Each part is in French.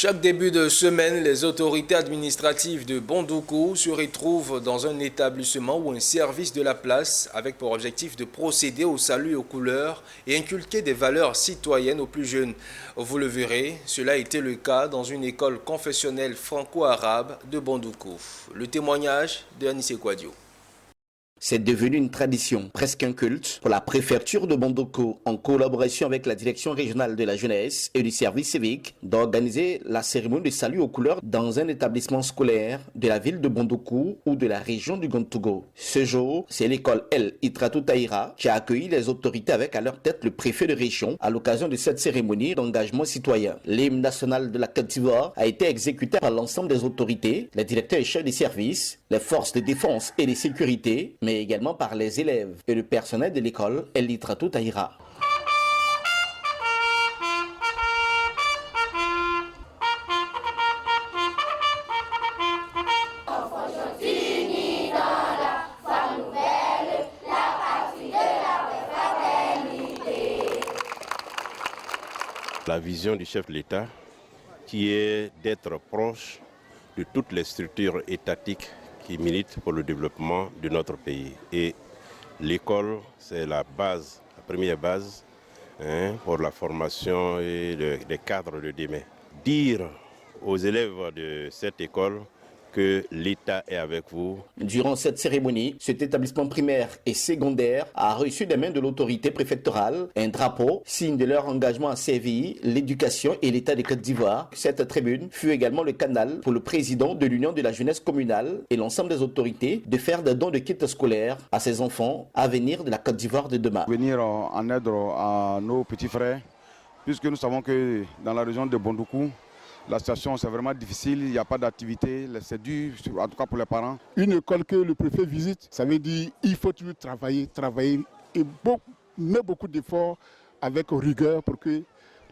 Chaque début de semaine, les autorités administratives de Bondoukou se retrouvent dans un établissement ou un service de la place avec pour objectif de procéder au salut et aux couleurs et inculquer des valeurs citoyennes aux plus jeunes. Vous le verrez, cela a été le cas dans une école confessionnelle franco-arabe de Bondoukou. Le témoignage de Anissé Kouadio. C'est devenu une tradition, presque un culte, pour la préfecture de Bondoukou, en collaboration avec la direction régionale de la jeunesse et du service civique, d'organiser la cérémonie de salut aux couleurs dans un établissement scolaire de la ville de Bondoukou ou de la région du Gontogo. Ce jour, c'est l'école El Itratou Taïra qui a accueilli les autorités avec à leur tête le préfet de région à l'occasion de cette cérémonie d'engagement citoyen. L'hymne national de la Côte d'Ivoire a été exécuté par l'ensemble des autorités, les directeurs et chefs des services, les forces de défense et de sécurité, mais également par les élèves et le personnel de l'école El Itratou Taïra. La vision du chef de l'État qui est d'être proche de toutes les structures étatiques qui militent pour le développement de notre pays. Et l'école, c'est la base, la première base pour la formation et des cadres de demain. Dire aux élèves de cette école que l'État est avec vous. Durant cette cérémonie, cet établissement primaire et secondaire a reçu des mains de l'autorité préfectorale un drapeau, signe de leur engagement à servir l'éducation et l'État de Côte d'Ivoire. Cette tribune fut également le canal pour le président de l'Union de la jeunesse communale et l'ensemble des autorités de faire des dons de kits scolaires à ces enfants à venir de la Côte d'Ivoire de demain. Venir en aide à nos petits frères, puisque nous savons que dans la région de Bondoukou, la situation c'est vraiment difficile, il n'y a pas d'activité, c'est dur, en tout cas pour les parents. Une école que le préfet visite, ça veut dire qu'il faut toujours travailler et mettre beaucoup d'efforts avec rigueur pour que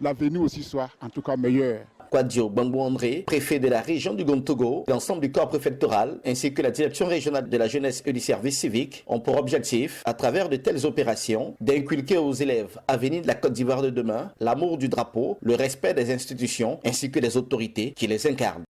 l'avenir aussi soit en tout cas meilleur. Kouadio Bangou André, préfet de la région du Gontogo, l'ensemble du corps préfectoral ainsi que la direction régionale de la jeunesse et du service civique ont pour objectif, à travers de telles opérations, d'inculquer aux élèves à venir de la Côte d'Ivoire de demain l'amour du drapeau, le respect des institutions ainsi que des autorités qui les incarnent.